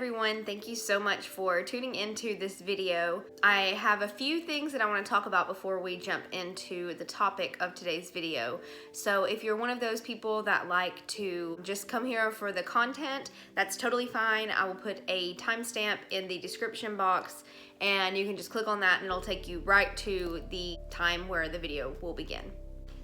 everyone, thank you so much for tuning into this video. I have a few things that I want to talk about before we jump into the topic of today's video. So if you're one of those people that like to just come here for the content, that's totally fine. I will put a timestamp in the description box and you can just click on that and it'll take you right to the time where the video will begin.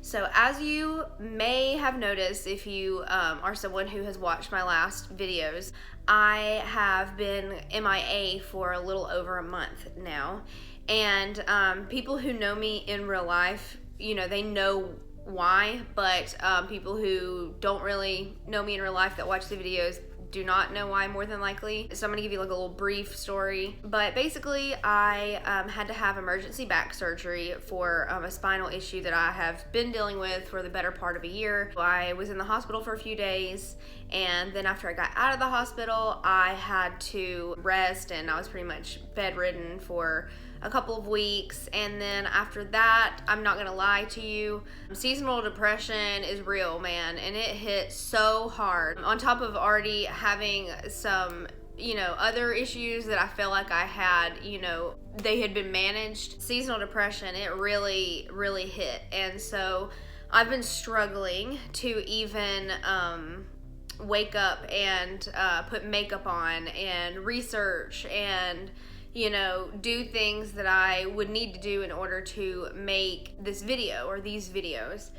So as you may have noticed, if you are someone who has watched my last videos, I have been MIA for a little over a month now. And people who know me in real life, you know, they know why, but people who don't really know me in real life that watch the videos do not know why, more than likely. So I'm gonna give you like a little brief story. But basically, I had to have emergency back surgery for a spinal issue that I have been dealing with for the better part of a year. I was in the hospital for a few days, and then after I got out of the hospital, I had to rest, and I was pretty much bedridden for a couple of weeks. And then after that, I'm not gonna lie to you, seasonal depression is real, man, and it hit so hard. On top of already having some, you know, other issues that I felt like I had, you know, they had been managed. Seasonal depression, it really, really hit. And so I've been struggling to even wake up and put makeup on and research and, you know, do things that I would need to do in order to make this video or these videos.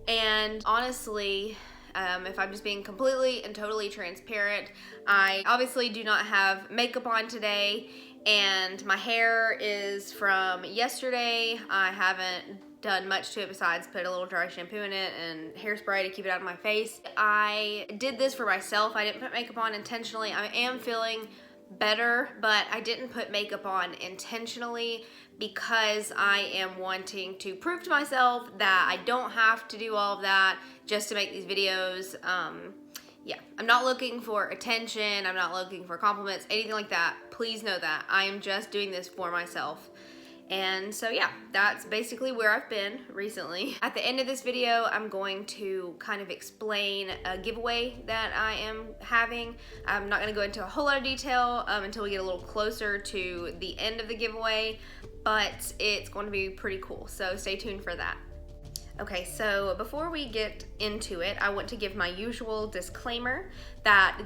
And honestly, if I'm just being completely and totally transparent, I obviously do not have makeup on today, and my hair is from yesterday. I haven't done much to it besides put a little dry shampoo in it and hairspray to keep it out of my face. I did this for myself. I didn't put makeup on intentionally. I am feeling better, but I didn't put makeup on intentionally because I am wanting to prove to myself that I don't have to do all of that just to make these videos. Yeah, I'm not looking for attention, I'm not looking for compliments, anything like that. Please know that I am just doing this for myself. And so yeah, that's basically where I've been recently. At the end of this video, I'm going to kind of explain a giveaway that I am having. I'm not gonna go into a whole lot of detail until we get a little closer to the end of the giveaway, but it's going to be pretty cool, so stay tuned for that. Okay, so before we get into it, I want to give my usual disclaimer that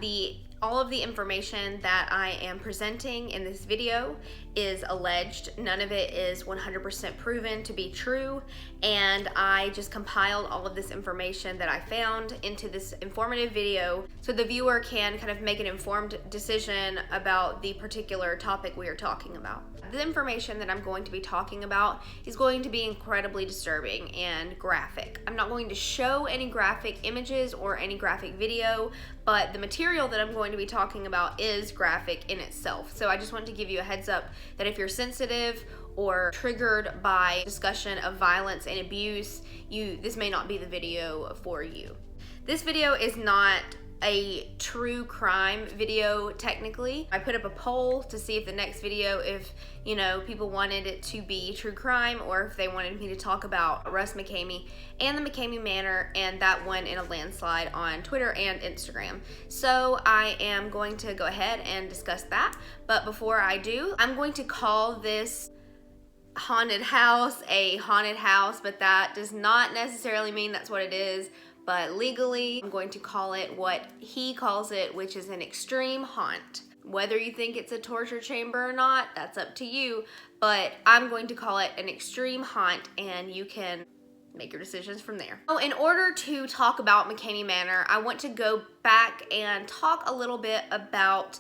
all of the information that I am presenting in this video is alleged. None of it is 100% proven to be true, and I just compiled all of this information that I found into this informative video so the viewer can kind of make an informed decision about the particular topic we are talking about. The information that I'm going to be talking about is going to be incredibly disturbing and graphic. I'm not going to show any graphic images or any graphic video, but the material that I'm going to be talking about is graphic in itself. So I just want to give you a heads up that if you're sensitive or triggered by discussion of violence and abuse, this may not be the video for you. This video is not a true crime video technically. I put up a poll to see if the next video, if you know, people wanted it to be true crime or if they wanted me to talk about Russ McKamey and the McKamey Manor, and that won in a landslide on Twitter and Instagram. So I am going to go ahead and discuss that, but before I do, I'm going to call this haunted house a haunted house, but that does not necessarily mean that's what it is. But legally, I'm going to call it what he calls it, which is an extreme haunt. Whether you think it's a torture chamber or not, that's up to you, but I'm going to call it an extreme haunt, and you can make your decisions from there. So in order to talk about McKamey Manor, I want to go back and talk a little bit about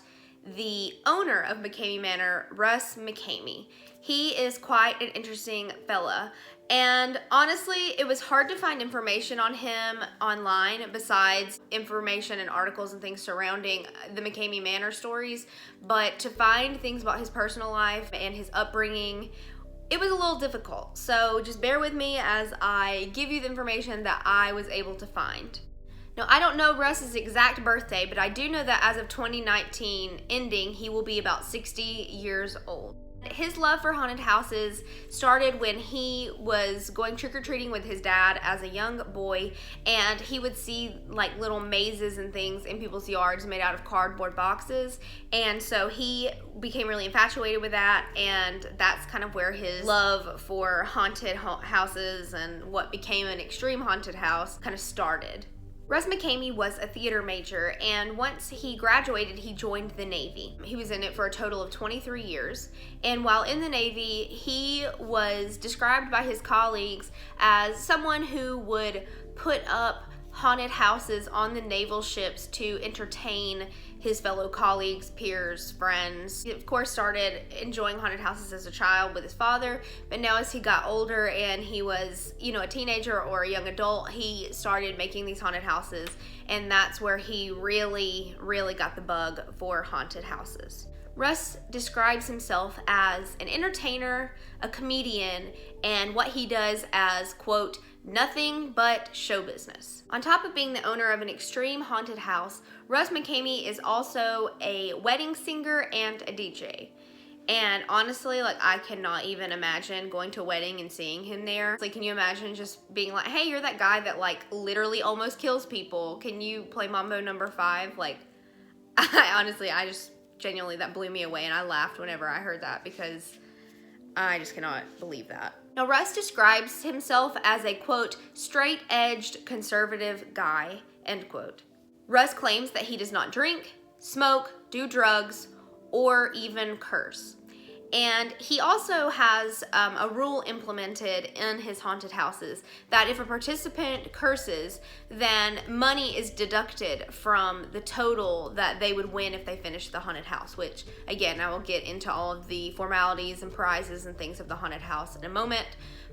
the owner of McKamey Manor, Russ McKamey. He is quite an interesting fella. And honestly, it was hard to find information on him online besides information and articles and things surrounding the McKamey Manor stories. But to find things about his personal life and his upbringing, it was a little difficult. So just bear with me as I give you the information that I was able to find. Now, I don't know Russ's exact birthday, but I do know that as of 2019 ending, he will be about 60 years old. His love for haunted houses started when he was going trick-or-treating with his dad as a young boy, and he would see like little mazes and things in people's yards made out of cardboard boxes, and so he became really infatuated with that, and that's kind of where his love for haunted houses and what became an extreme haunted house kind of started. Russ McKamey was a theater major, and once he graduated, he joined the Navy. He was in it for a total of 23 years, and while in the Navy, he was described by his colleagues as someone who would put up haunted houses on the naval ships to entertain his fellow colleagues, peers, friends. He, of course, started enjoying haunted houses as a child with his father, but now as he got older and he was, a teenager or a young adult, he started making these haunted houses, and that's where he really, really got the bug for haunted houses. Russ describes himself as an entertainer, a comedian, and what he does as, quote, nothing but show business. On top of being the owner of an extreme haunted house, Russ McKamey is also a wedding singer and a DJ. And honestly, I cannot even imagine going to a wedding and seeing him there. Can you imagine just being like, hey, you're that guy that literally almost kills people. Can you play Mambo number 5? I just genuinely, that blew me away, and I laughed whenever I heard that because I just cannot believe that. Now, Russ describes himself as a, quote, straight-edged conservative guy, end quote. Russ claims that he does not drink, smoke, do drugs, or even curse. And he also has a rule implemented in his haunted houses that if a participant curses, then money is deducted from the total that they would win if they finish the haunted house, which, again, I will get into all of the formalities and prizes and things of the haunted house in a moment,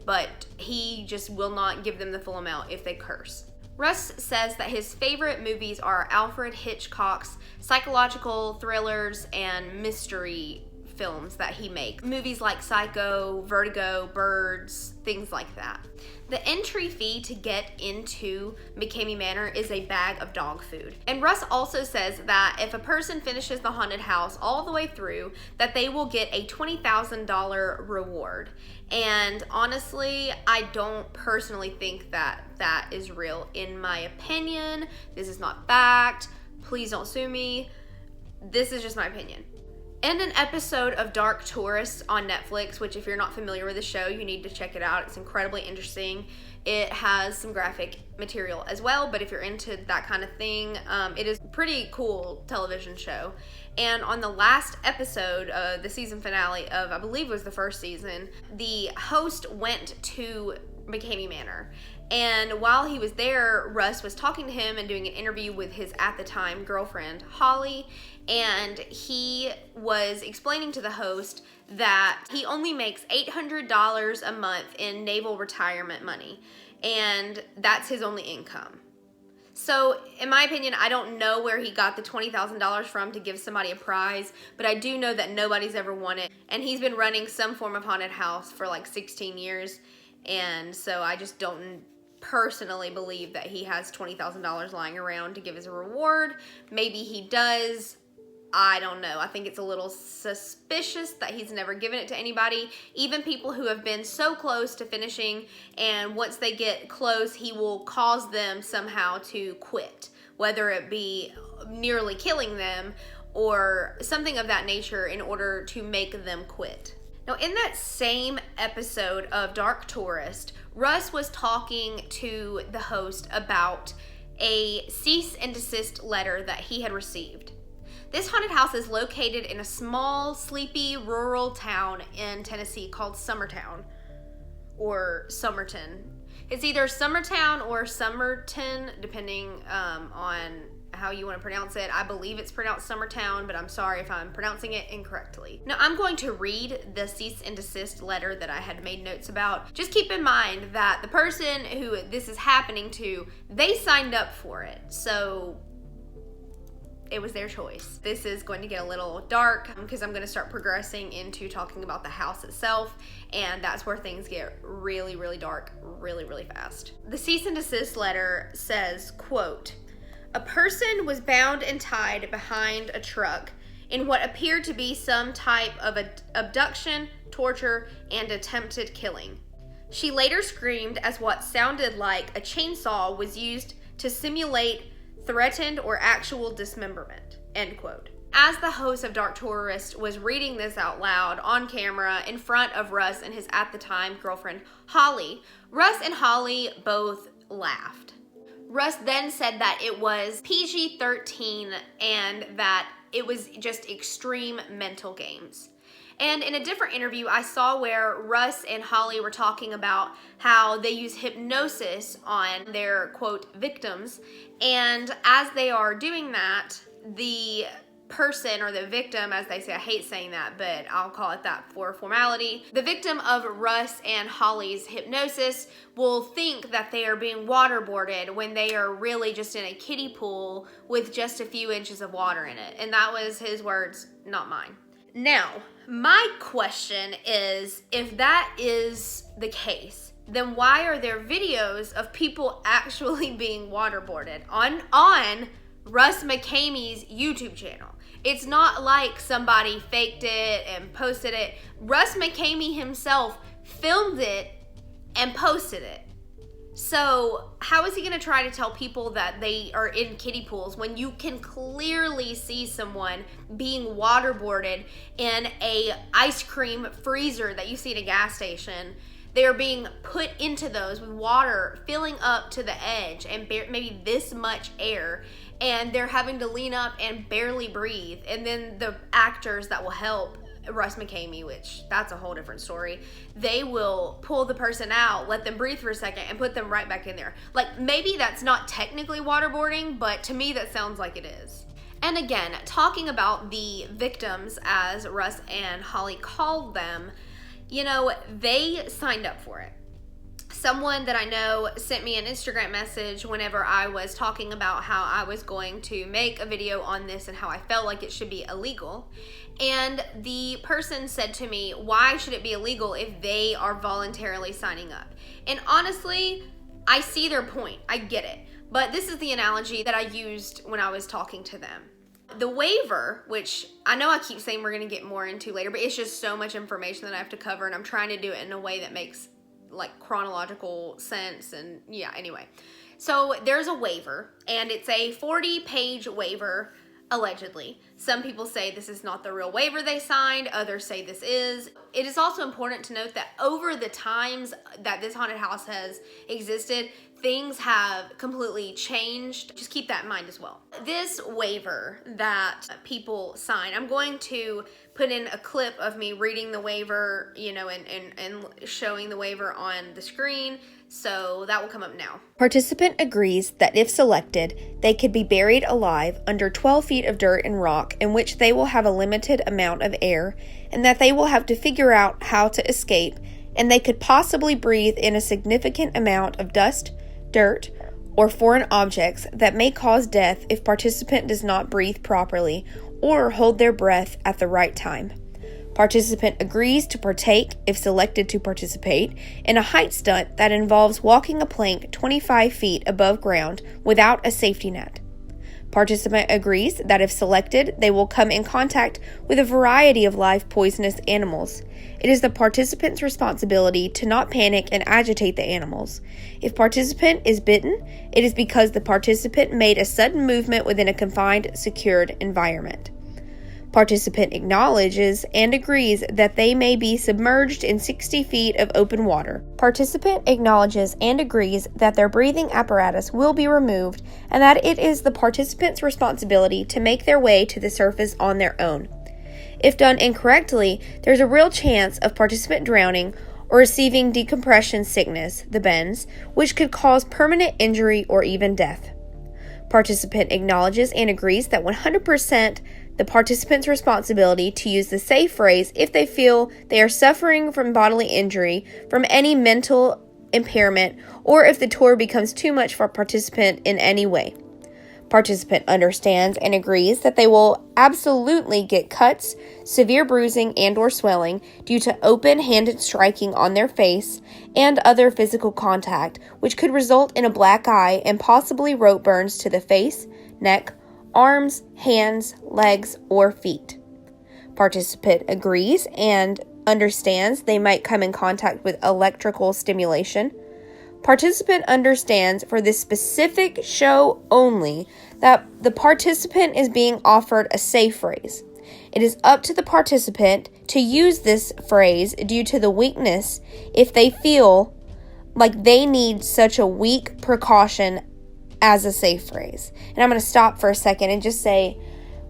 but he just will not give them the full amount if they curse. Russ says that his favorite movies are Alfred Hitchcock's psychological thrillers and mystery films that he makes. Movies like Psycho, Vertigo, Birds, things like that. The entry fee to get into McKamey Manor is a bag of dog food. And Russ also says that if a person finishes the haunted house all the way through, that they will get a $20,000 reward. And honestly, I don't personally think that that is real. In my opinion, this is not fact. Please don't sue me. This is just my opinion. In an episode of Dark Tourist on Netflix, which if you're not familiar with the show, you need to check it out. It's incredibly interesting. It has some graphic material as well, but if you're into that kind of thing, it is a pretty cool television show. And on the last episode, the season finale of, I believe it was the first season, the host went to McKamey Manor. And while he was there, Russ was talking to him and doing an interview with his, at the time, girlfriend, Holly, and he was explaining to the host that he only makes $800 a month in naval retirement money, and that's his only income. So, in my opinion, I don't know where he got the $20,000 from to give somebody a prize, but I do know that nobody's ever won it, and he's been running some form of haunted house for 16 years, and so I just don't personally believe that he has $20,000 lying around to give as a reward. Maybe he does. I don't know. I think it's a little suspicious that he's never given it to anybody, even people who have been so close to finishing, and once they get close, he will cause them somehow to quit, whether it be nearly killing them or something of that nature in order to make them quit. Now, in that same episode of Dark Tourist, Russ was talking to the host about a cease and desist letter that he had received. This haunted house is located in a small, sleepy, rural town in Tennessee called Summertown, or Summerton. It's either Summertown or Summerton, depending on how you want to pronounce it. I believe it's pronounced Summertown, but I'm sorry if I'm pronouncing it incorrectly. Now, I'm going to read the cease and desist letter that I had made notes about. Just keep in mind that the person who this is happening to, they signed up for it, so it was their choice. This is going to get a little dark because I'm going to start progressing into talking about the house itself, and that's where things get really, really dark really, really fast. The cease and desist letter says, quote, "A person was bound and tied behind a truck in what appeared to be some type of abduction, torture, and attempted killing. She later screamed as what sounded like a chainsaw was used to simulate threatened or actual dismemberment, end quote. As the host of Dark Tourist was reading this out loud on camera in front of Russ and his at the time girlfriend, Holly, Russ and Holly both laughed. Russ then said that it was PG-13 and that it was just extreme mental games. And in a different interview, I saw where Russ and Holly were talking about how they use hypnosis on their, quote, victims. And as they are doing that, the person or the victim, as they say, I hate saying that, but I'll call it that for formality. The victim of Russ and Holly's hypnosis will think that they are being waterboarded when they are really just in a kiddie pool with just a few inches of water in it. And that was his words, not mine. Now, my question is, if that is the case, then why are there videos of people actually being waterboarded on Russ McKamey's YouTube channel? It's not like somebody faked it and posted it. Russ McKamey himself filmed it and posted it. So how is he going to try to tell people that they are in kiddie pools when you can clearly see someone being waterboarded in a ice cream freezer that you see at a gas station? They're being put into those with water filling up to the edge and maybe this much air, and they're having to lean up and barely breathe. And then the actors that will help Russ McKamey, which that's a whole different story, they will pull the person out, let them breathe for a second, and put them right back in there. Like, maybe that's not technically waterboarding, but to me that sounds like it is. And again, talking about the victims, as Russ and Holly called them, you know, they signed up for it. Someone that I know sent me an Instagram message whenever I was talking about how I was going to make a video on this and how I felt like it should be illegal. And the person said to me, why should it be illegal if they are voluntarily signing up? And honestly, I see their point. I get it. But this is the analogy that I used when I was talking to them. The waiver, which I know I keep saying we're going to get more into later, but it's just so much information that I have to cover, and I'm trying to do it in a way that makes like chronological sense. And yeah, anyway, so there's a waiver, and it's a 40-page waiver, allegedly. Some people say this is not the real waiver they signed, others say this is. It is also important to note that over the times that this haunted house has existed, things have completely changed. Just keep that in mind as well. This waiver that people sign, I'm going to put in a clip of me reading the waiver, you know, and showing the waiver on the screen. So that will come up now. Participant agrees that if selected, they could be buried alive under 12 feet of dirt and rock in which they will have a limited amount of air, and that they will have to figure out how to escape, and they could possibly breathe in a significant amount of dust, dirt, or foreign objects that may cause death if participant does not breathe properly or hold their breath at the right time. Participant agrees to partake, if selected to participate, in a height stunt that involves walking a plank 25 feet above ground without a safety net. Participant agrees that if selected, they will come in contact with a variety of live poisonous animals. It is the participant's responsibility to not panic and agitate the animals. If participant is bitten, it is because the participant made a sudden movement within a confined, secured environment. Participant acknowledges and agrees that they may be submerged in 60 feet of open water. Participant acknowledges and agrees that their breathing apparatus will be removed and that it is the participant's responsibility to make their way to the surface on their own. If done incorrectly, there's a real chance of participant drowning or receiving decompression sickness, the bends, which could cause permanent injury or even death. Participant acknowledges and agrees that 100% the participant's responsibility to use the safe phrase if they feel they are suffering from bodily injury, from any mental impairment, or if the tour becomes too much for a participant in any way. Participant understands and agrees that they will absolutely get cuts, severe bruising and/or swelling due to open-handed striking on their face and other physical contact, which could result in a black eye and possibly rope burns to the face, neck, arms, hands, legs, or feet. Participant agrees and understands they might come in contact with electrical stimulation. Participant understands for this specific show only that the participant is being offered a safe phrase. It is up to the participant to use this phrase due to the weakness if they feel like they need such a weak precaution as a safe phrase. And I'm going to stop for a second and just say,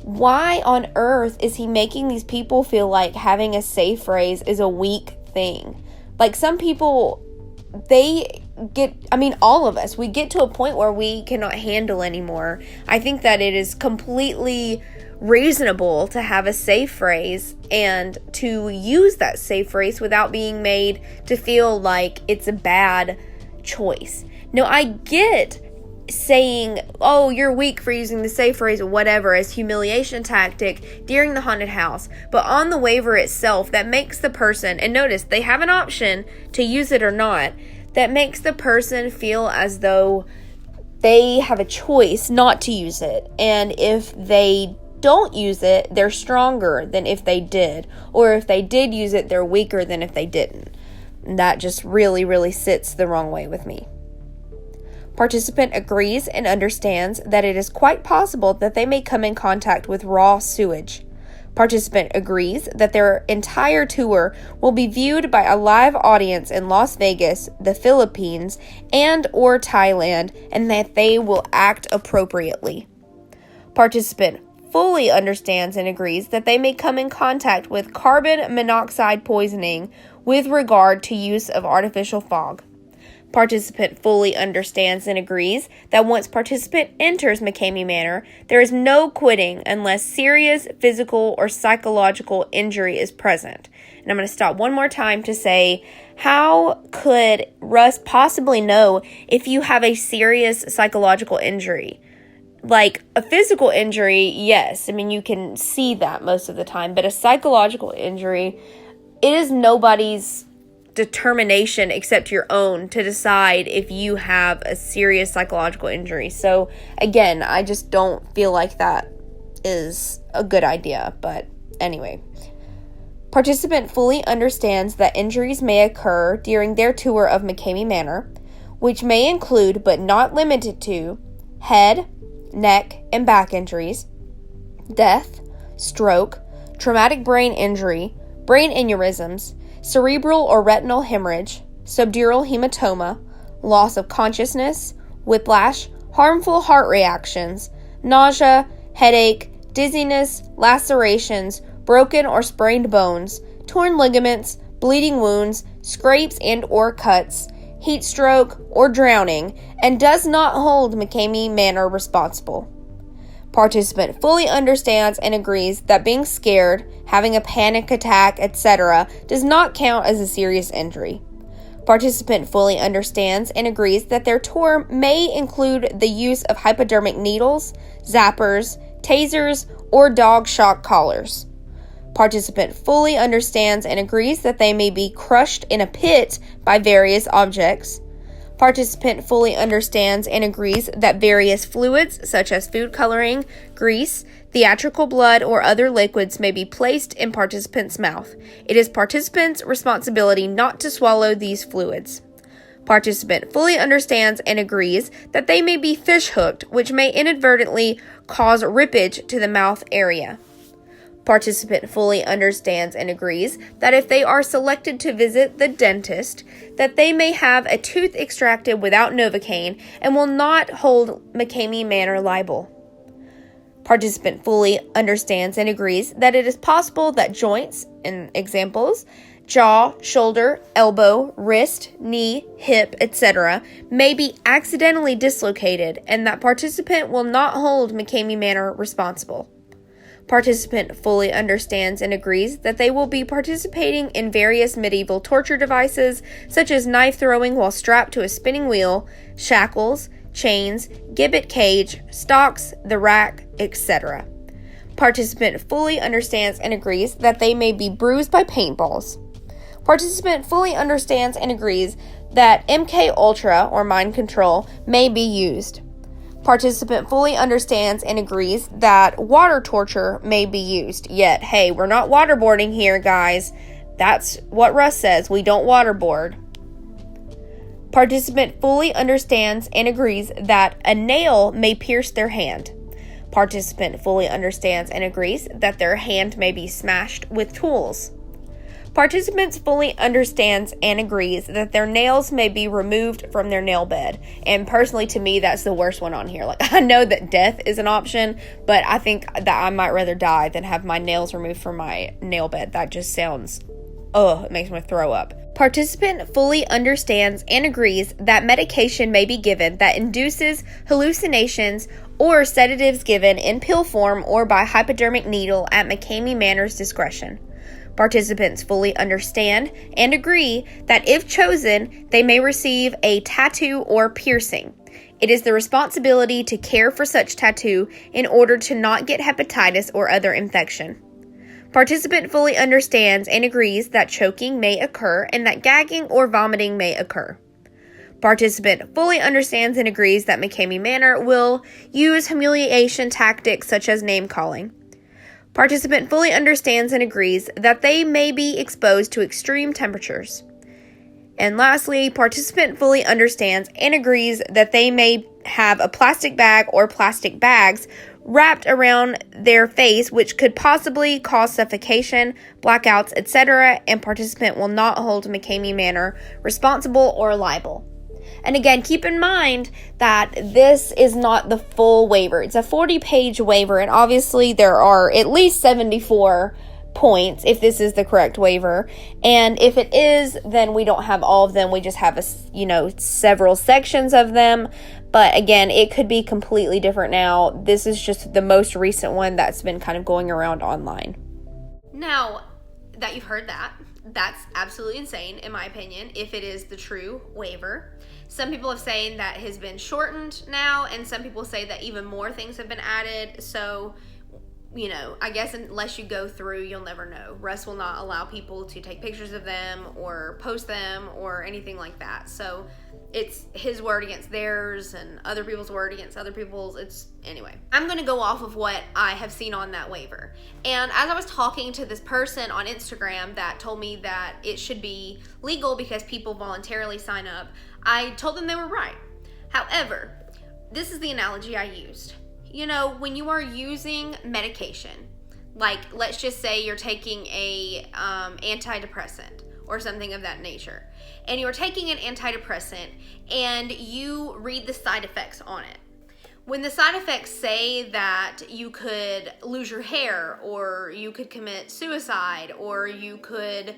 why on earth is he making these people feel like having a safe phrase is a weak thing? Like, some people, all of us, we get to a point where we cannot handle anymore. I think that it is completely reasonable to have a safe phrase and to use that safe phrase without being made to feel like it's a bad choice. Now, I get saying, oh, you're weak for using the safe phrase or whatever as humiliation tactic during the haunted house, but on the waiver itself, that makes the person, and notice they have an option to use it or not, that makes the person feel as though they have a choice not to use it, and if they don't use it, they're stronger than if they did, or if they did use it, they're weaker than if they didn't. And that just really, really sits the wrong way with me. Participant agrees and understands that it is quite possible that they may come in contact with raw sewage. Participant agrees that their entire tour will be viewed by a live audience in Las Vegas, the Philippines, and or Thailand, and that they will act appropriately. Participant fully understands and agrees that they may come in contact with carbon monoxide poisoning with regard to use of artificial fog. Participant fully understands and agrees that once participant enters McKamey Manor, there is no quitting unless serious physical or psychological injury is present. And I'm going to stop one more time to say, how could Russ possibly know if you have a serious psychological injury? Like, a physical injury, yes. I mean, you can see that most of the time. But a psychological injury, it is nobody's determination except your own to decide if you have a serious psychological injury. So, again, I just don't feel like that is a good idea. But anyway. Participant fully understands that injuries may occur during their tour of McKamey Manor, which may include, but not limited to, head, neck, and back injuries, death, stroke, traumatic brain injury, brain aneurysms, cerebral or retinal hemorrhage, subdural hematoma, loss of consciousness, whiplash, harmful heart reactions, nausea, headache, dizziness, lacerations, broken or sprained bones, torn ligaments, bleeding wounds, scrapes and or cuts, heat stroke, or drowning, and does not hold McKamey Manor responsible. Participant fully understands and agrees that being scared, having a panic attack, etc. does not count as a serious injury. Participant fully understands and agrees that their tour may include the use of hypodermic needles, zappers, tasers, or dog shock collars. Participant fully understands and agrees that they may be crushed in a pit by various objects. Participant fully understands and agrees that various fluids, such as food coloring, grease, theatrical blood, or other liquids may be placed in participant's mouth. It is participant's responsibility not to swallow these fluids. Participant fully understands and agrees that they may be fish hooked, which may inadvertently cause rippage to the mouth area. Participant fully understands and agrees that if they are selected to visit the dentist, that they may have a tooth extracted without Novocaine and will not hold McKamey Manor liable. Participant fully understands and agrees that it is possible that joints, in examples, jaw, shoulder, elbow, wrist, knee, hip, etc., may be accidentally dislocated and that participant will not hold McKamey Manor responsible. Participant fully understands and agrees that they will be participating in various medieval torture devices, such as knife throwing while strapped to a spinning wheel, shackles, chains, gibbet cage, stocks, the rack, etc. Participant fully understands and agrees that they may be bruised by paintballs. Participant fully understands and agrees that MK Ultra, or mind control, may be used. Participant fully understands and agrees that water torture may be used. Yet, hey, we're not waterboarding here, guys. That's what Russ says. We don't waterboard. Participant fully understands and agrees that a nail may pierce their hand. Participant fully understands and agrees that their hand may be smashed with tools. Participants fully understands and agrees that their nails may be removed from their nail bed. And personally, to me, that's the worst one on here. Like, I know that death is an option, but I think that I might rather die than have my nails removed from my nail bed. That just sounds, it makes me throw up. Participant fully understands and agrees that medication may be given that induces hallucinations or sedatives given in pill form or by hypodermic needle at McKamey Manor's discretion. Participants fully understand and agree that if chosen, they may receive a tattoo or piercing. It is the responsibility to care for such tattoo in order to not get hepatitis or other infection. Participant fully understands and agrees that choking may occur and that gagging or vomiting may occur. Participant fully understands and agrees that McKamey Manor will use humiliation tactics such as name-calling. Participant fully understands and agrees that they may be exposed to extreme temperatures. And lastly, participant fully understands and agrees that they may have a plastic bag or plastic bags wrapped around their face, which could possibly cause suffocation, blackouts, etc., and participant will not hold McKamey Manor responsible or liable. And again, keep in mind that this is not the full waiver. It's a 40-page waiver, and obviously there are at least 74 points if this is the correct waiver. And if it is, then we don't have all of them. We just have several sections of them. But again, it could be completely different now. This is just the most recent one that's been kind of going around online. Now that you've heard that, that's absolutely insane, in my opinion, if it is the true waiver. Some people have saying that has been shortened now, and some people say that even more things have been added. So, I guess unless you go through, you'll never know. Russ will not allow people to take pictures of them or post them or anything like that. So it's his word against theirs and other people's word against other people's. Anyway, I'm going to go off of what I have seen on that waiver. And as I was talking to this person on Instagram that told me that it should be legal because people voluntarily sign up, I told them they were right. However, this is the analogy I used. When you are using medication, like let's just say you're taking a antidepressant or something of that nature, and you're taking an antidepressant and you read the side effects on it. When the side effects say that you could lose your hair, or you could commit suicide, or you could,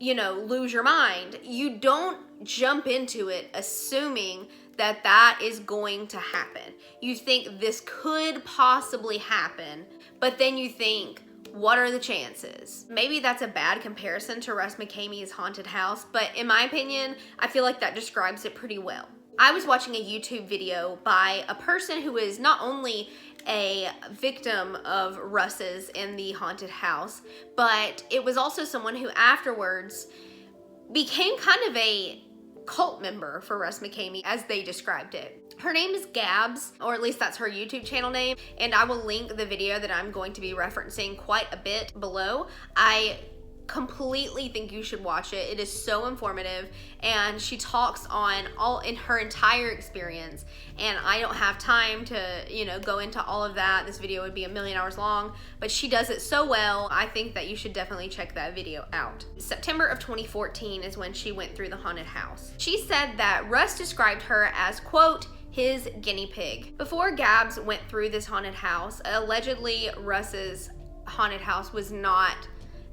lose your mind, you don't jump into it assuming that that is going to happen. You think this could possibly happen, but then you think, what are the chances? Maybe that's a bad comparison to Russ McKamey's haunted house, but in my opinion, I feel like that describes it pretty well. I was watching a YouTube video by a person who is not only a victim of Russ's in the haunted house, but it was also someone who afterwards became kind of a cult member for Russ McKamey, as they described it. Her name is Gabs, or at least that's her YouTube channel name, and I will link the video that I'm going to be referencing quite a bit below. I completely think you should watch it. It is so informative, and she talks on all in her entire experience, and I don't have time to go into all of that. This video would be 1,000,000 hours long, but she does it so well. I think that you should definitely check that video out. September of 2014 is when she went through the haunted house. She said that Russ described her as, quote, his guinea pig. Before Gabs went through this haunted house, allegedly Russ's haunted house was not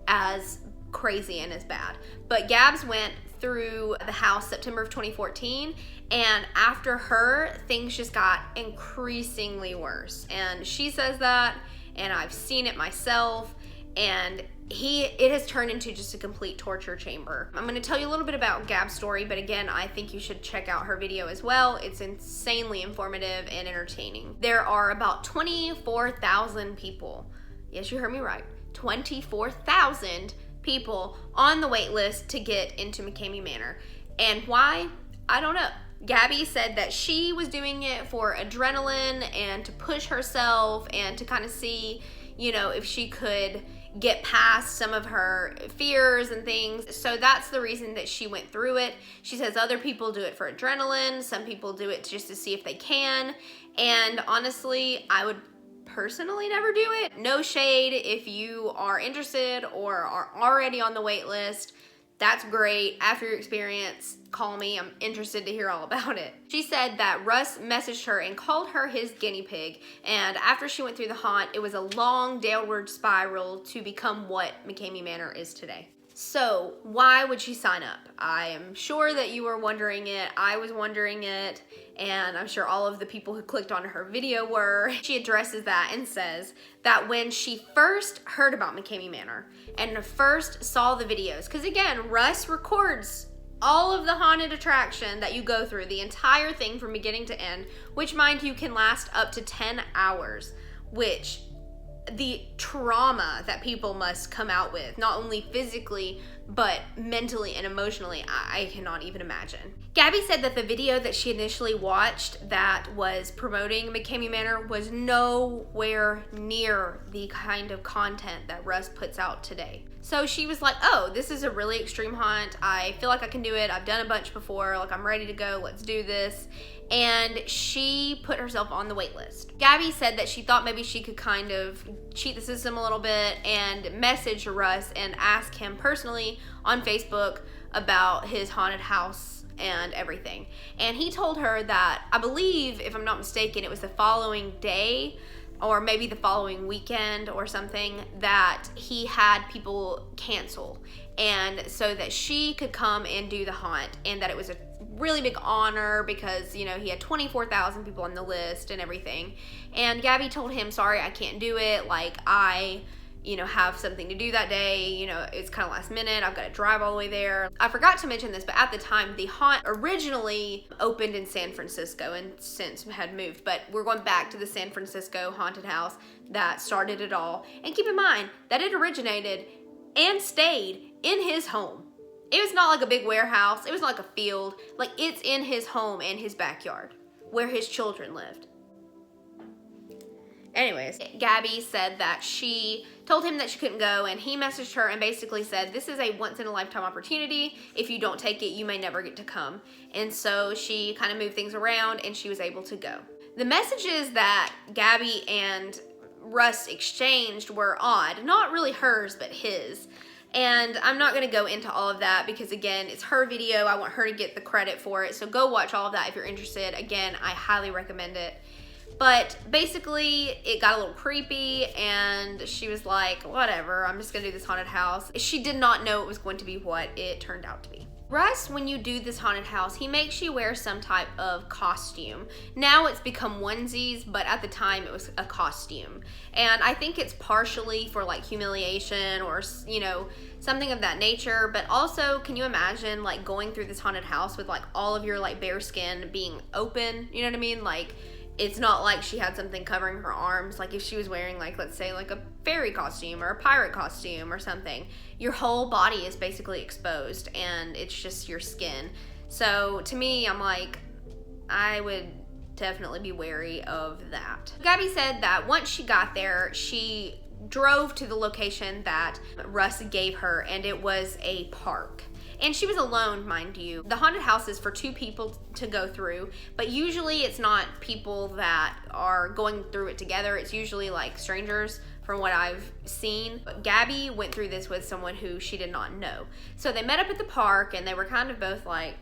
as crazy and as bad. But Gabs went through the house September of 2014, and after her, things just got increasingly worse. And she says that, and I've seen it myself, and it has turned into just a complete torture chamber. I'm going to tell you a little bit about Gab's story, but again, I think you should check out her video as well. It's insanely informative and entertaining. There are about 24,000 people. Yes, you heard me right. 24,000 people on the wait list to get into McKamey Manor. And why? I don't know. Gabby said that she was doing it for adrenaline and to push herself and to kind of see, you know, if she could get past some of her fears and things. So that's the reason that she went through it. She says other people do it for adrenaline. Some people do it just to see if they can. And honestly, I would personally never do it. No shade if you are interested or are already on the wait list. That's great. After your experience, call me. I'm interested to hear all about it. She said that Russ messaged her and called her his guinea pig. And after she went through the haunt, it was a long downward spiral to become what McKamey Manor is today. So why would she sign up? I am sure that you were wondering it. I was wondering it. And I'm sure all of the people who clicked on her video were. She addresses that and says that when she first heard about McKamey Manor and first saw the videos, because again, Russ records all of the haunted attraction that you go through, the entire thing from beginning to end, which mind you can last up to 10 hours, which the trauma that people must come out with, not only physically, but mentally and emotionally, I cannot even imagine. Gabby said that the video that she initially watched that was promoting McKamey Manor was nowhere near the kind of content that Russ puts out today. So she was like, oh, this is a really extreme haunt. I feel like I can do it. I've done a bunch before. Like, I'm ready to go. Let's do this. And she put herself on the wait list. Gabby said that she thought maybe she could kind of cheat the system a little bit and message Russ and ask him personally on Facebook about his haunted house and everything. And he told her that, I believe, if I'm not mistaken, it was the following day or maybe the following weekend or something, that he had people cancel, and so that she could come and do the haunt, and that it was a really big honor because, you know, he had 24,000 people on the list and everything. And Gabby told him, sorry, I can't do it. Like, I, you know, have something to do that day. You know, it's kind of last minute. I've got to drive all the way there. I forgot to mention this, but at the time, the haunt originally opened in San Francisco and since had moved. But we're going back to the San Francisco haunted house that started it all. And keep in mind that it originated and stayed in his home. It was not like a big warehouse. It was not like a field. Like, it's in his home and his backyard where his children lived. Anyways, Gabby said that she told him that she couldn't go, and he messaged her and basically said, this is a once-in-a-lifetime opportunity. If you don't take it, you may never get to come. And so she kind of moved things around, and she was able to go. The messages that Gabby and Russ exchanged were odd. Not really hers, but his. And I'm not going to go into all of that because, again, it's her video. I want her to get the credit for it. So go watch all of that if you're interested. Again, I highly recommend it. But basically, it got a little creepy, and she was like, whatever, I'm just going to do this haunted house. She did not know it was going to be what it turned out to be. Russ, when you do this haunted house, he makes you wear some type of costume. Now it's become onesies, but at the time it was a costume. And I think it's partially for like humiliation or, you know, something of that nature. But also, can you imagine like going through this haunted house with like all of your like bare skin being open? You know what I mean? Like, it's not like she had something covering her arms. Like if she was wearing like, let's say like a fairy costume or a pirate costume or something, your whole body is basically exposed and it's just your skin. So to me, I'm like, I would definitely be wary of that. Gabby said that once she got there, she drove to the location that Russ gave her, and it was a park. And she was alone, mind you. The haunted house is for two people to go through, but usually it's not people that are going through it together. It's usually like strangers from what I've seen. But Gabby went through this with someone who she did not know. So they met up at the park, and they were kind of both like,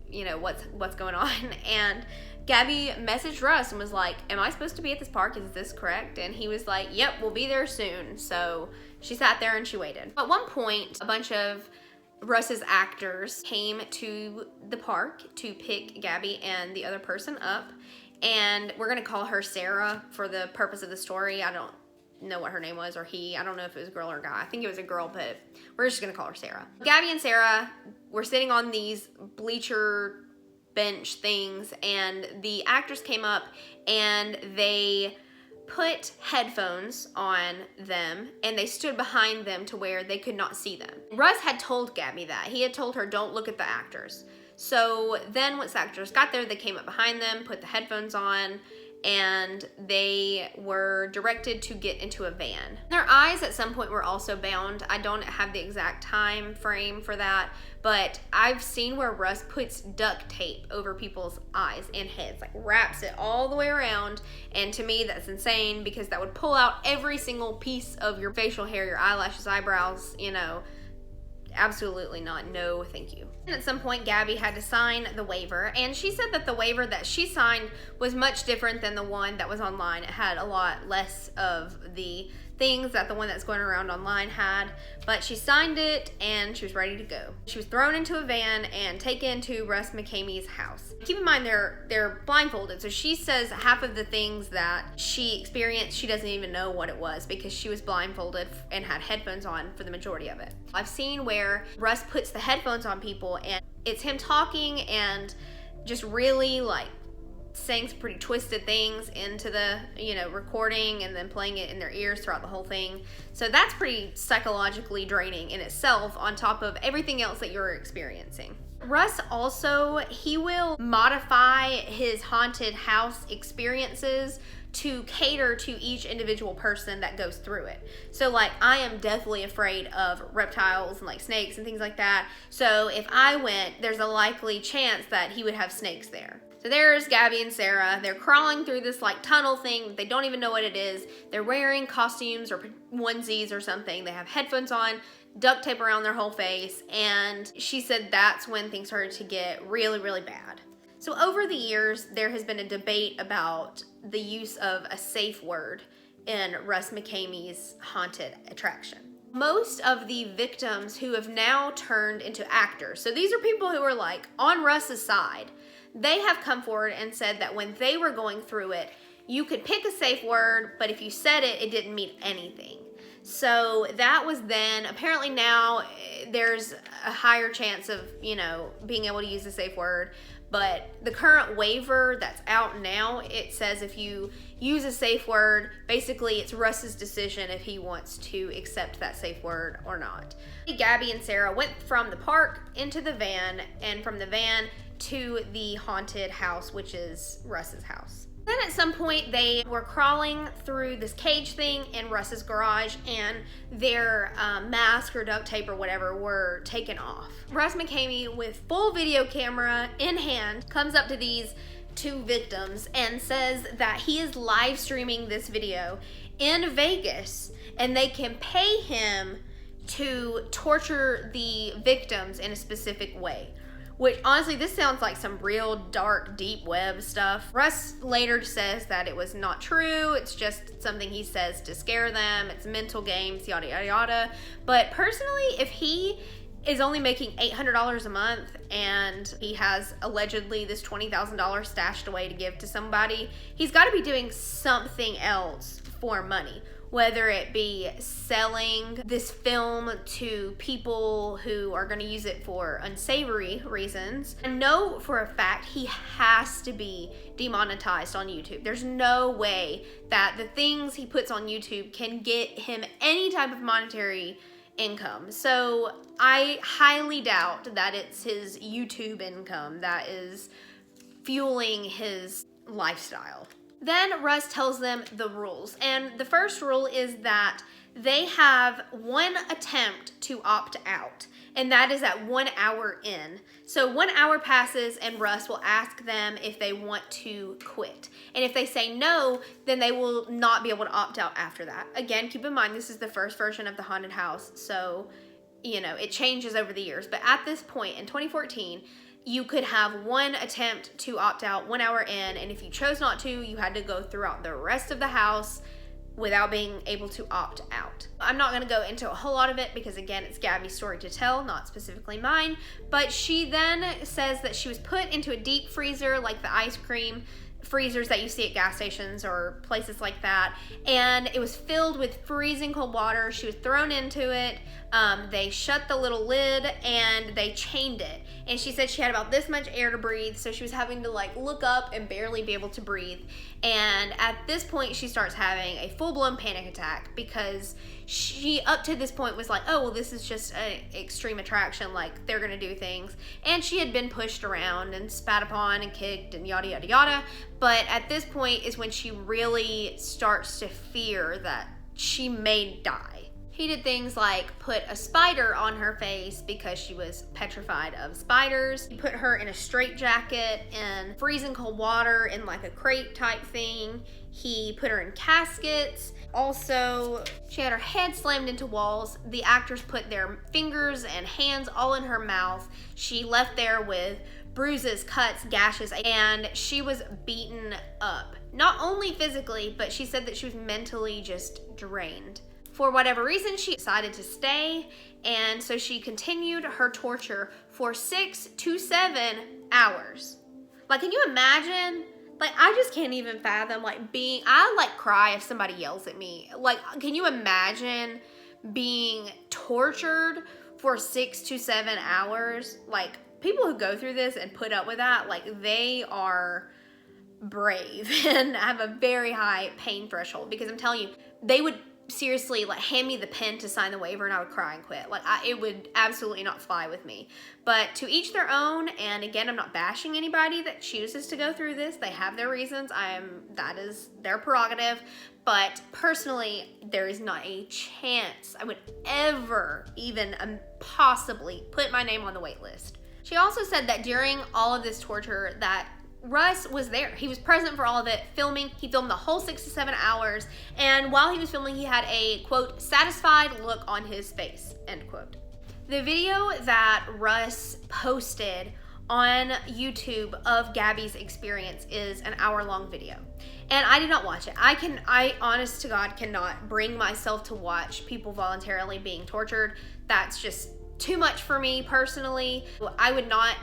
you know, what's going on? And Gabby messaged Russ and was like, am I supposed to be at this park? Is this correct? And he was like, yep, we'll be there soon. So she sat there and she waited. At one point, a bunch of Russ's actors came to the park to pick Gabby and the other person up, and we're gonna call her Sarah for the purpose of the story. I don't know what her name was, or he. I don't know if it was a girl or a guy. I think it was a girl, but we're just gonna call her Sarah. Gabby and Sarah were sitting on these bleacher bench things, and the actors came up and they put headphones on them, and they stood behind them to where they could not see them. Russ had told Gabby that. He had told her, don't look at the actors. So then once the actors got there, they came up behind them, put the headphones on, and they were directed to get into a van. Their eyes at some point were also bound. I don't have the exact time frame for that, but I've seen where Russ puts duct tape over people's eyes and heads, like wraps it all the way around, and to me that's insane because that would pull out every single piece of your facial hair, your eyelashes, eyebrows, you know. Absolutely not. No, thank you. And at some point, Gabby had to sign the waiver, and she said that the waiver that she signed was much different than the one that was online. It had a lot less of the things that the one that's going around online had, but she signed it and she was ready to go. She was thrown into a van and taken to Russ McKamey's house. Keep in mind they're blindfolded, so she says half of the things that she experienced she doesn't even know what it was because she was blindfolded and had headphones on for the majority of it. I've seen where Russ puts the headphones on people and it's him talking and just really like saying some pretty twisted things into the, you know, recording and then playing it in their ears throughout the whole thing. So that's pretty psychologically draining in itself on top of everything else that you're experiencing. Russ also, he will modify his haunted house experiences to cater to each individual person that goes through it. So like, I am deathly afraid of reptiles and like snakes and things like that. So if I went, there's a likely chance that he would have snakes there. So there's Gabby and Sarah. They're crawling through this like tunnel thing. They don't even know what it is. They're wearing costumes or onesies or something. They have headphones on, duct tape around their whole face. And she said that's when things started to get really, really bad. So over the years, there has been a debate about the use of a safe word in Russ McKamey's haunted attraction. Most of the victims who have now turned into actors, so these are people who are like on Russ's side, they have come forward and said that when they were going through it, you could pick a safe word, but if you said it, it didn't mean anything. So that was then. Apparently now there's a higher chance of, you know, being able to use a safe word. But the current waiver that's out now, it says if you use a safe word, basically it's Russ's decision if he wants to accept that safe word or not. Gabby and Sarah went from the park into the van, and from the van to the haunted house, which is Russ's house. Then at some point they were crawling through this cage thing in Russ's garage, and their mask or duct tape or whatever were taken off. Russ McKamey, with full video camera in hand, comes up to these two victims and says that he is live streaming this video in Vegas and they can pay him to torture the victims in a specific way. Which, honestly, this sounds like some real dark, deep web stuff. Russ later says that it was not true. It's just something he says to scare them. It's mental games, yada, yada, yada. But personally, if he is only making $800 a month and he has allegedly this $20,000 stashed away to give to somebody, he's got to be doing something else for money. Whether it be selling this film to people who are going to use it for unsavory reasons. I know for a fact he has to be demonetized on YouTube. There's no way that the things he puts on YouTube can get him any type of monetary income. So I highly doubt that it's his YouTube income that is fueling his lifestyle. Then Russ tells them the rules, and the first rule is that they have one attempt to opt out, and that is at 1 hour in. So 1 hour passes and Russ will ask them if they want to quit. And if they say no, then they will not be able to opt out after that. Again, keep in mind, this is the first version of the haunted house, so, you know, it changes over the years. But at this point in 2014, you could have one attempt to opt out 1 hour in, and if you chose not to, you had to go throughout the rest of the house without being able to opt out. I'm not going to go into a whole lot of it because, again, it's Gabby's story to tell, not specifically mine, but she then says that she was put into a deep freezer like the ice cream freezers that you see at gas stations or places like that, and it was filled with freezing cold water. She was thrown into it. They shut the little lid and they chained it. And she said she had about this much air to breathe, so she was having to like look up and barely be able to breathe. And at this point, she starts having a full-blown panic attack because she, up to this point, was like, oh, well, this is just an extreme attraction, like they're gonna do things. And she had been pushed around and spat upon and kicked and yada, yada, yada. But at this point is when she really starts to fear that she may die. He did things like put a spider on her face because she was petrified of spiders. He put her in a straitjacket in freezing cold water in like a crate type thing. He put her in caskets. Also, she had her head slammed into walls. The actors put their fingers and hands all in her mouth. She left there with bruises, cuts, gashes, and she was beaten up. Not only physically, but she said that she was mentally just drained. For whatever reason, she decided to stay, and so she continued her torture for 6 to 7 hours. Like, can you imagine? Like, I just can't even fathom, like, I, like, cry if somebody yells at me. Like, can you imagine being tortured for 6 to 7 hours? Like, people who go through this and put up with that, like, they are brave and have a very high pain threshold, because I'm telling you, they would seriously like hand me the pen to sign the waiver and I would cry and quit. Like, it would absolutely not fly with me. But to each their own, and again, I'm not bashing anybody that chooses to go through this. They have their reasons. That is their prerogative. But personally, there is not a chance I would ever even possibly put my name on the wait list. She also said that during all of this torture that Russ was there. He was present for all of it, filming. He filmed the whole 6 to 7 hours, and while he was filming, he had a, quote, satisfied look on his face, end quote. The video that Russ posted on YouTube of Gabby's experience is an hour-long video, and I did not watch it. I honest to God cannot bring myself to watch people voluntarily being tortured. That's just too much for me personally. I would not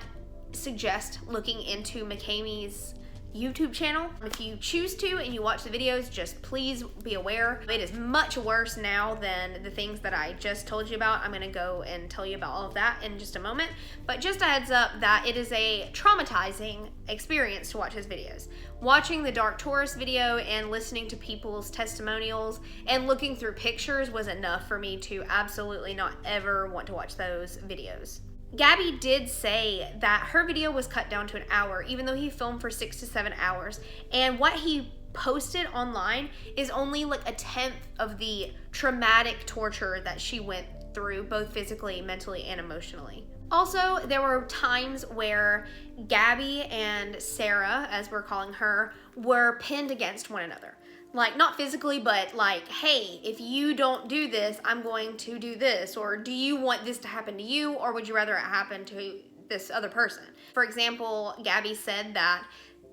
suggest looking into McKamey's YouTube channel. If you choose to and you watch the videos, just please be aware it is much worse now than the things that I just told you about. I'm gonna go and tell you about all of that in just a moment, but just a heads up that it is a traumatizing experience to watch his videos. Watching the Dark Taurus video and listening to people's testimonials and looking through pictures was enough for me to absolutely not ever want to watch those videos. Gabby did say that her video was cut down to an hour, even though he filmed for 6 to 7 hours. And what he posted online is only like a tenth of the traumatic torture that she went through, both physically, mentally, and emotionally. Also, there were times where Gabby and Sarah, as we're calling her, were pinned against one another. Like, not physically, but like, hey, if you don't do this, I'm going to do this. Or do you want this to happen to you, or would you rather it happen to this other person? For example, Gabby said that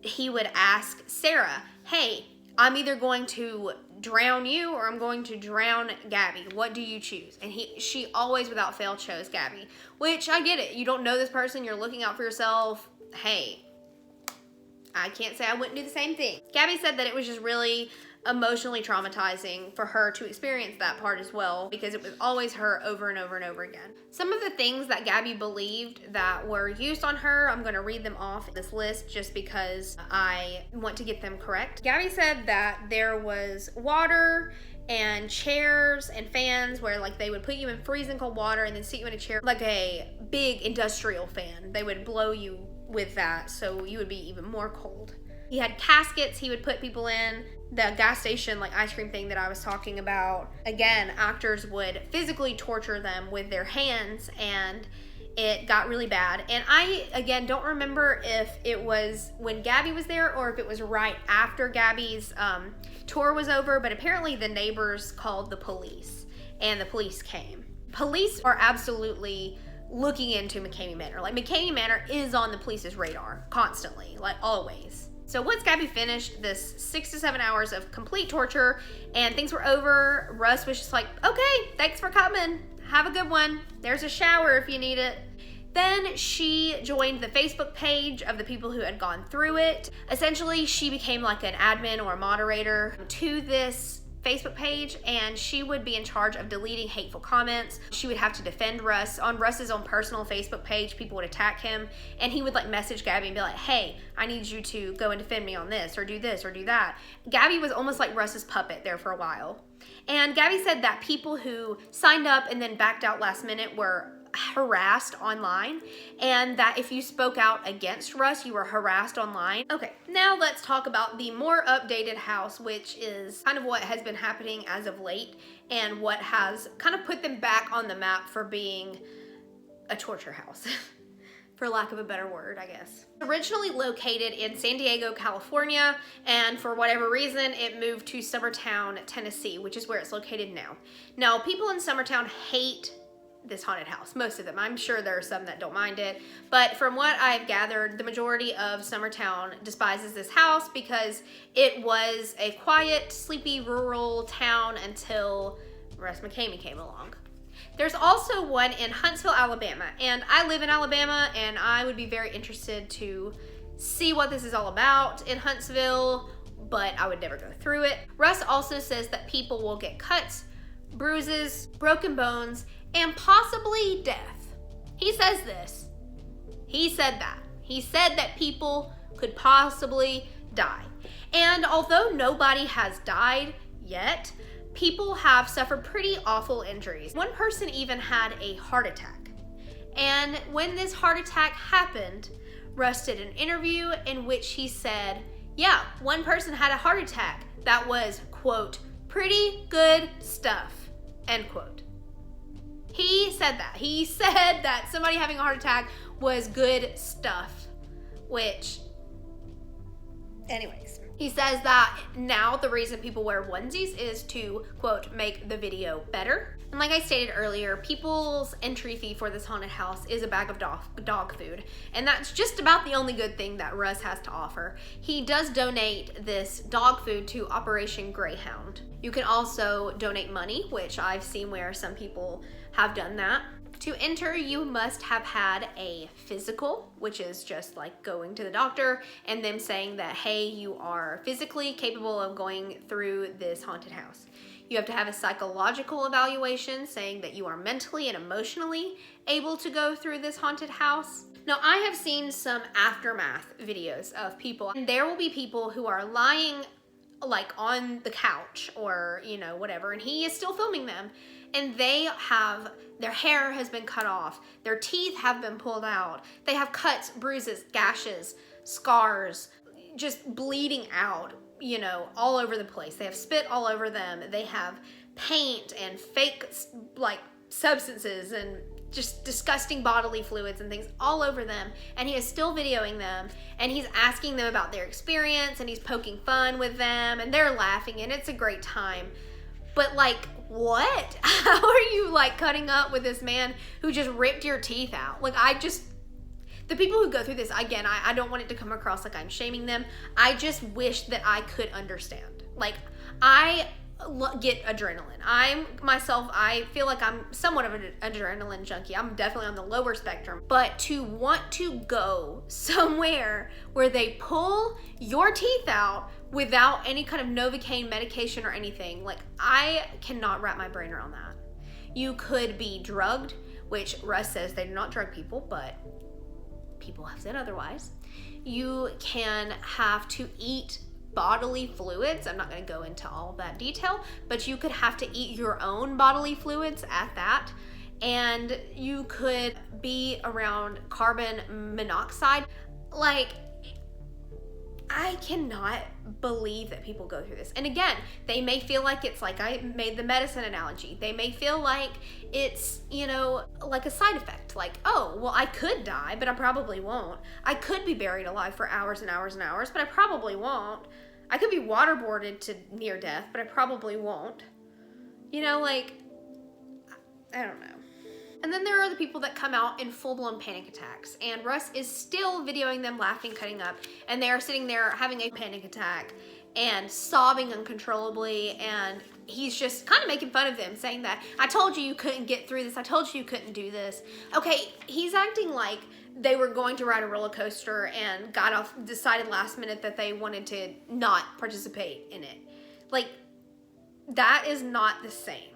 he would ask Sarah, hey, I'm either going to drown you or I'm going to drown Gabby. What do you choose? And she always without fail chose Gabby, which I get it. You don't know this person. You're looking out for yourself. Hey, I can't say I wouldn't do the same thing. Gabby said that it was just really emotionally traumatizing for her to experience that part as well, because it was always her over and over and over again. Some of the things that Gabby believed that were used on her, I'm going to read them off this list just because I want to get them correct. Gabby said that there was water and chairs and fans where like they would put you in freezing cold water and then sit you in a chair like a big industrial fan. They would blow you with that so you would be even more cold. He had caskets he would put people in. The gas station like ice cream thing that I was talking about. Again, actors would physically torture them with their hands, and it got really bad. And I, again, don't remember if it was when Gabby was there or if it was right after Gabby's tour was over, but apparently the neighbors called the police and the police came. Police are absolutely looking into McKamey Manor. Like, McKamey Manor is on the police's radar constantly, like always. So once Gabby finished this 6 to 7 hours of complete torture and things were over, Russ was just like, okay, thanks for coming. Have a good one. There's a shower if you need it. Then she joined the Facebook page of the people who had gone through it. Essentially, she became like an admin or a moderator to this Facebook page, and she would be in charge of deleting hateful comments. She would have to defend Russ. On Russ's own personal Facebook page, people would attack him, and he would like message Gabby and be like, hey, I need you to go and defend me on this or do that. Gabby was almost like Russ's puppet there for a while. And Gabby said that people who signed up and then backed out last minute were harassed online, and that if you spoke out against Russ, you were harassed online. Okay, now let's talk about the more updated house, which is kind of what has been happening as of late and what has kind of put them back on the map for being a torture house. For lack of a better word, I guess. Originally located in San Diego, California, and for whatever reason, it moved to Summertown, Tennessee, which is where it's located now. Now, people in Summertown hate this haunted house, most of them. I'm sure there are some that don't mind it, but from what I've gathered, the majority of Summertown despises this house because it was a quiet, sleepy, rural town until Russ McKamey came along. There's also one in Huntsville, Alabama, and I live in Alabama, and I would be very interested to see what this is all about in Huntsville, but I would never go through it. Russ also says that people will get cuts, bruises, broken bones, and possibly death. He says this. He said that. He said that people could possibly die. And although nobody has died yet, people have suffered pretty awful injuries. One person even had a heart attack. And when this heart attack happened, Russ did an interview in which he said, yeah, one person had a heart attack that was, quote, pretty good stuff, end quote. He said that. He said that somebody having a heart attack was good stuff, which, anyways. He says that now the reason people wear onesies is to, quote, make the video better. And like I stated earlier, people's entry fee for this haunted house is a bag of dog food. And that's just about the only good thing that Russ has to offer. He does donate this dog food to Operation Greyhound. You can also donate money, which I've seen where some people have done that. To enter, you must have had a physical, which is just like going to the doctor and them saying that, hey, you are physically capable of going through this haunted house. You have to have a psychological evaluation saying that you are mentally and emotionally able to go through this haunted house. Now, I have seen some aftermath videos of people, and there will be people who are lying like on the couch or, you know, whatever, and he is still filming them, and their hair has been cut off, their teeth have been pulled out, they have cuts, bruises, gashes, scars, just bleeding out, you know, all over the place. They have spit all over them, they have paint and fake like substances and just disgusting bodily fluids and things all over them, and he is still videoing them, and he's asking them about their experience, and he's poking fun with them, and they're laughing, and it's a great time. But like, what? How are you like cutting up with this man who just ripped your teeth out? Like, the people who go through this, again, I don't want it to come across like I'm shaming them. I just wish that I could understand. Like, I get adrenaline. I feel like I'm somewhat of an adrenaline junkie. I'm definitely on the lower spectrum. But to want to go somewhere where they pull your teeth out without any kind of Novocaine medication or anything, like, I cannot wrap my brain around that. You could be drugged, which Russ says they do not drug people, but people have said otherwise. You can have to eat bodily fluids. I'm not going to go into all that detail, but you could have to eat your own bodily fluids at that. And you could be around carbon monoxide. Like, I cannot believe that people go through this. And again, they may feel like it's like I made the medicine analogy. They may feel like it's, you know, like a side effect. Like, oh, well, I could die, but I probably won't. I could be buried alive for hours and hours and hours, but I probably won't. I could be waterboarded to near death, but I probably won't. You know, like, I don't know. And then there are the people that come out in full-blown panic attacks, and Russ is still videoing them laughing, cutting up, and they are sitting there having a panic attack and sobbing uncontrollably, and he's just kind of making fun of them, saying that, I told you you couldn't get through this, I told you you couldn't do this. Okay, he's acting like they were going to ride a roller coaster and decided last minute that they wanted to not participate in it. Like, that is not the same.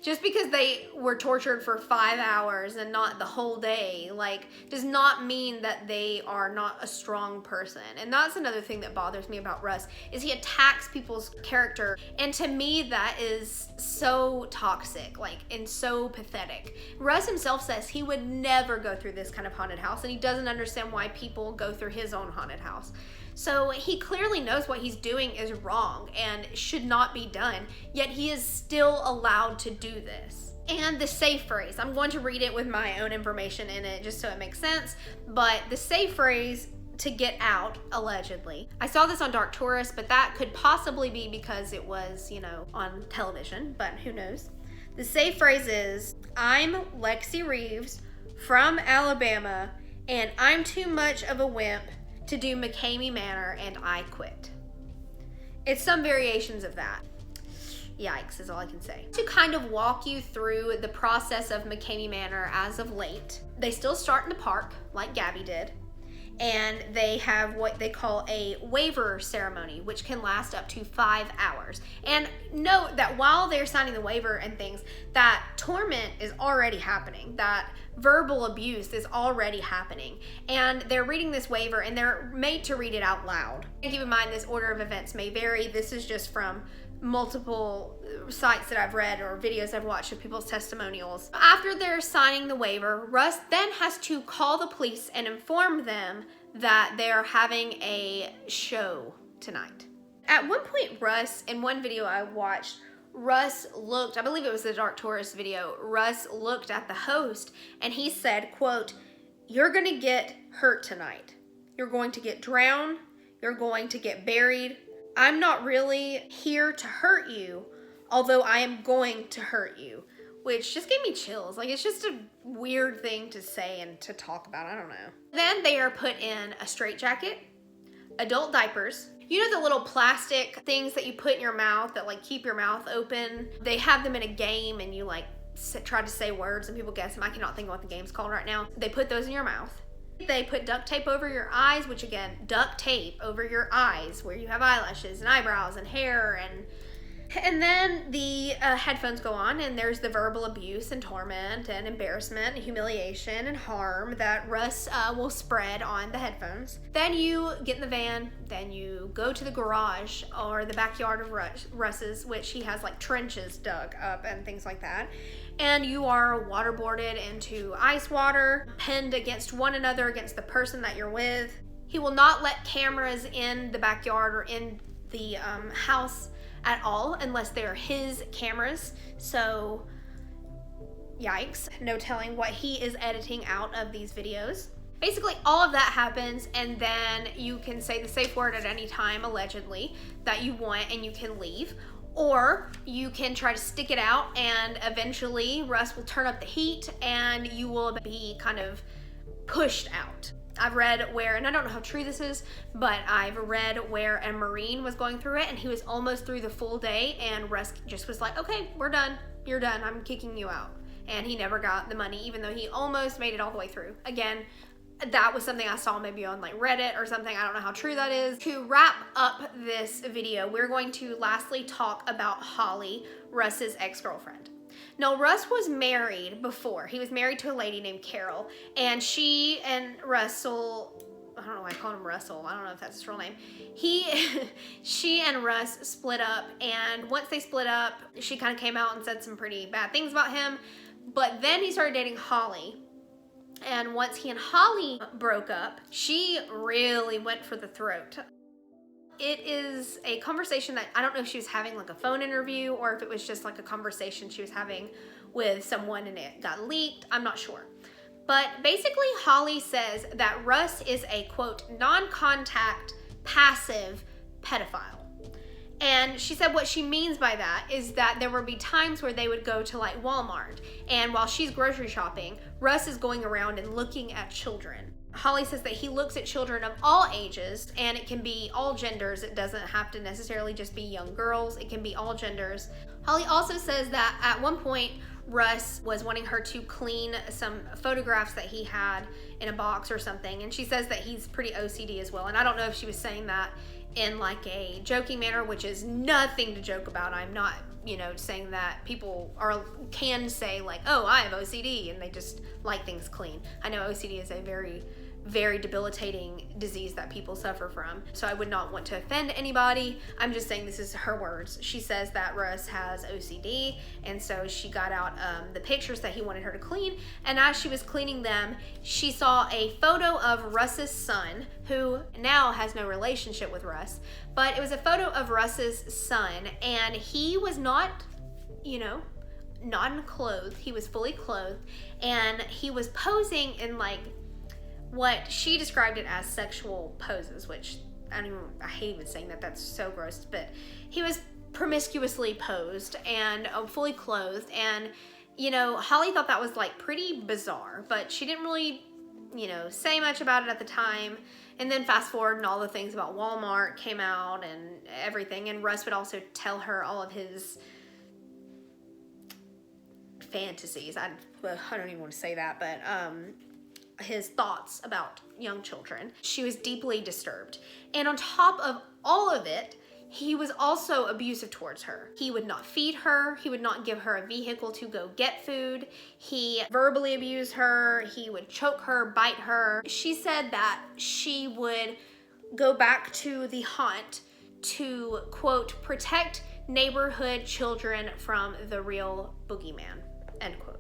Just because they were tortured for 5 hours and not the whole day, like, does not mean that they are not a strong person. And that's another thing that bothers me about Russ, is he attacks people's character. And to me, that is so toxic, like, and so pathetic. Russ himself says he would never go through this kind of haunted house, and he doesn't understand why people go through his own haunted house. So he clearly knows what he's doing is wrong and should not be done, yet he is still allowed to do this. And the safe phrase, I'm going to read it with my own information in it just so it makes sense, but the safe phrase, to get out, allegedly. I saw this on Dark Tourist, but that could possibly be because it was, you know, on television, but who knows. The safe phrase is, I'm Lexie Reeves from Alabama, and I'm too much of a wimp to do McKamey Manor, and I quit. It's some variations of that. Yikes is all I can say. To kind of walk you through the process of McKamey Manor as of late, they still start in the park, like Gabby did, and they have what they call a waiver ceremony, which can last up to 5 hours. And note that while they're signing the waiver and things, that torment is already happening, that verbal abuse is already happening. And they're reading this waiver and they're made to read it out loud. And keep in mind, this order of events may vary. This is just from multiple sites that I've read or videos I've watched of people's testimonials. After they're signing the waiver, Russ then has to call the police and inform them that they're having a show tonight. At one point, Russ, in one video I watched, Russ looked, I believe it was the Dark Tourist video, Russ looked at the host and he said, quote, "You're gonna get hurt tonight. You're going to get drowned. You're going to get buried. I'm not really here to hurt you, although I am going to hurt you," which just gave me chills. Like, it's just a weird thing to say and to talk about. I don't know. Then they are put in a straitjacket, adult diapers. You know the little plastic things that you put in your mouth that like keep your mouth open? They have them in a game and you like try to say words and people guess them. I cannot think of what the game's called right now. They put those in your mouth. They put duct tape over your eyes, which again, duct tape over your eyes where you have eyelashes and eyebrows and hair, and then the headphones go on and there's the verbal abuse and torment and embarrassment and humiliation and harm that Russ will spread on the headphones. Then you get in the van, then you go to the garage or the backyard of Russ's, which he has like trenches dug up and things like that. And you are waterboarded into ice water, pinned against one another, against the person that you're with. He will not let cameras in the backyard or in the house at all unless they're his cameras. So yikes, no telling what he is editing out of these videos. Basically all of that happens and then you can say the safe word at any time, allegedly, that you want and you can leave. Or you can try to stick it out and eventually Russ will turn up the heat and you will be kind of pushed out. I've read where, and I don't know how true this is, but I've read where a Marine was going through it and he was almost through the full day and Russ just was like, okay, we're done. You're done. I'm kicking you out. And he never got the money, even though he almost made it all the way through. Again, that was something I saw maybe on like Reddit or something. I don't know how true that is. To wrap up this video, we're going to lastly talk about Holly, Russ's ex-girlfriend. Now, Russ was married before. He was married to a lady named Carol, and she and Russell, I don't know why I call him Russell. I don't know if that's his real name. She and Russ split up, and once they split up, she kind of came out and said some pretty bad things about him, but then he started dating Holly. And once he and Holly broke up, she really went for the throat. It is a conversation that I don't know if she was having like a phone interview or if it was just like a conversation she was having with someone and it got leaked. I'm not sure. But basically Holly says that Russ is a quote non-contact passive pedophile. And she said what she means by that is that there would be times where they would go to like Walmart and while she's grocery shopping, Russ is going around and looking at children. Holly says that he looks at children of all ages and it can be all genders. It doesn't have to necessarily just be young girls. It can be all genders. Holly also says that at one point Russ was wanting her to clean some photographs that he had in a box or something. And she says that he's pretty OCD as well. And I don't know if she was saying that in like a joking manner, which is nothing to joke about. I'm not you know, saying that people can say like, oh, I have OCD, and they just like things clean. I know OCD is a very, very debilitating disease that people suffer from, so I would not want to offend anybody. I'm just saying this is her words. She says that Russ has OCD, and so she got out the pictures that he wanted her to clean, and as she was cleaning them, she saw a photo of Russ's son, who now has no relationship with Russ, but it was a photo of Russ's son, and he was not, you know, not in clothes. He was fully clothed, and he was posing in like what she described it as sexual poses, which I hate even saying that, that's so gross, but he was promiscuously posed and fully clothed, and you know, Holly thought that was like pretty bizarre, but she didn't really, you know, say much about it at the time. And then fast forward and all the things about Walmart came out and everything, and Russ would also tell her all of his fantasies. I don't even want to say that, but his thoughts about young children. She was deeply disturbed. And on top of all of it, he was also abusive towards her. He would not feed her. He would not give her a vehicle to go get food. He verbally abused her. He would choke her, bite her. She said that she would go back to the haunt to, quote, protect neighborhood children from the real boogeyman, end quote.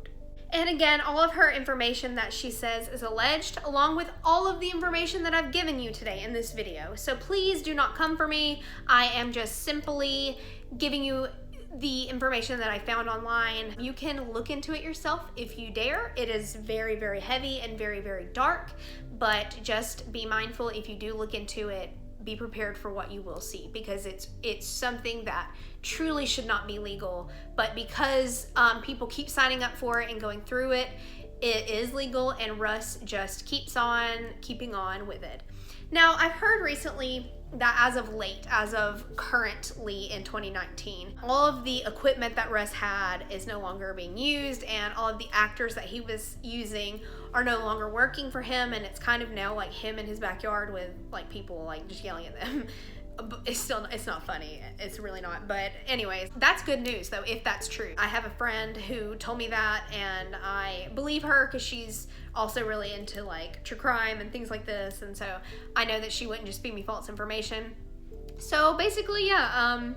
And again, all of her information that she says is alleged, along with all of the information that I've given you today in this video. So please do not come for me. I am just simply giving you the information that I found online. You can look into it yourself if you dare. It is very, very heavy and very, very dark, but just be mindful if you do look into it. Be prepared for what you will see, because it's something that truly should not be legal, but because people keep signing up for it and going through it, it is legal, and Russ just keeps on keeping on with it. Now, I've heard recently that as of currently in 2019, all of the equipment that Russ had is no longer being used, and all of the actors that he was using are no longer working for him, and it's kind of now like him in his backyard with like people like just yelling at them. It's not funny. It's really not. But anyways, that's good news though, if that's true. I have a friend who told me that, and I believe her because she's also really into like true crime and things like this, and so I know that she wouldn't just feed me false information. So basically, yeah,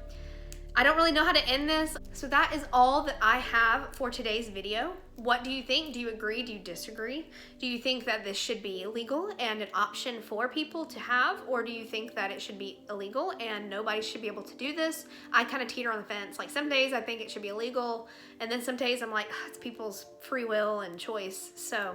I don't really know how to end this. So that is all that I have for today's video. What do you think? Do you agree? Do you disagree? Do you think that this should be legal and an option for people to have? Or do you think that it should be illegal and nobody should be able to do this? I kind of teeter on the fence. Like some days I think it should be illegal, and then some days I'm like, it's people's free will and choice. So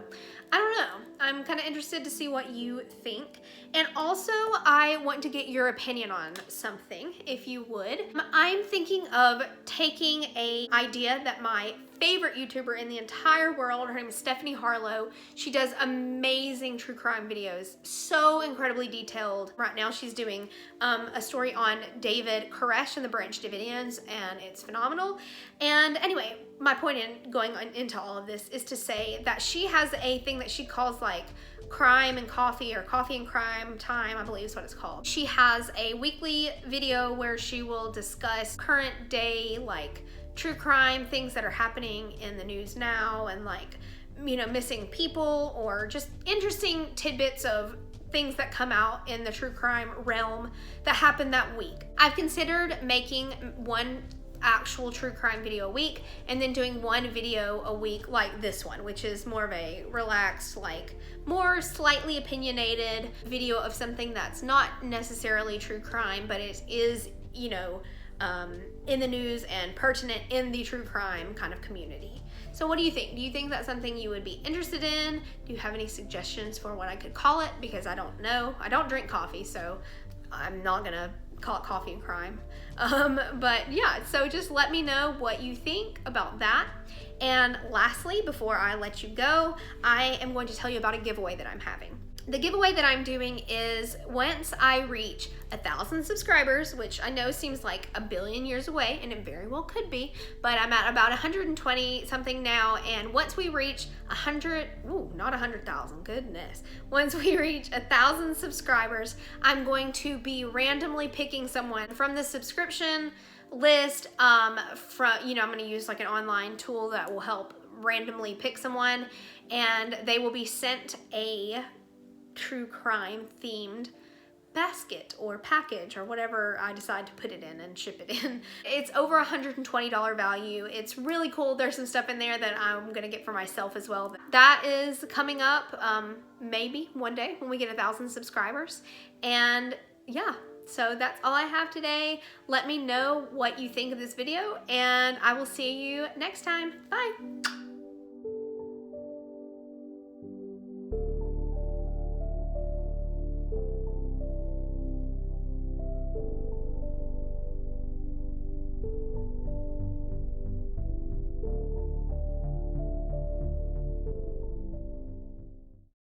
I don't know. I'm kind of interested to see what you think. And also I want to get your opinion on something, if you would. I'm thinking of taking an idea that my favorite YouTuber in the entire world, her name is Stephanie Harlow. She does amazing true crime videos, so incredibly detailed. Right now she's doing a story on David Koresh and the Branch Davidians, and it's phenomenal. And anyway, my point in going into all of this is to say that she has a thing that she calls like crime and coffee, or coffee and crime time, I believe is what it's called. She has a weekly video where she will discuss current day like true crime, things that are happening in the news now, and like, you know, missing people or just interesting tidbits of things that come out in the true crime realm that happened that week. I've considered making one actual true crime video a week and then doing one video a week like this one, which is more of a relaxed, like more slightly opinionated video of something that's not necessarily true crime, but it is, you know, in the news and pertinent in the true crime kind of community. So what do you think? Do you think that's something you would be interested in? Do you have any suggestions for what I could call it? Because I don't know. I don't drink coffee, so I'm not gonna call it coffee and crime. But yeah, so just let me know what you think about that. And lastly, before I let you go, I am going to tell you about a giveaway that I'm having. The giveaway that I'm doing is once I reach 1,000 subscribers, which I know seems like a billion years away, and it very well could be, but I'm at about 120 something now, and once we reach 100,000, goodness. Once we reach 1,000 subscribers, I'm going to be randomly picking someone from the subscription list from, you know, I'm going to use like an online tool that will help randomly pick someone, and they will be sent a true crime themed basket or package or whatever I decide to put it in and ship it in. It's over $120 value. It's really cool. There's some stuff in there that I'm gonna get for myself as well. That is coming up maybe one day when we get 1,000 subscribers. And yeah, so that's all I have today. Let me know what you think of this video, and I will see you next time. Bye.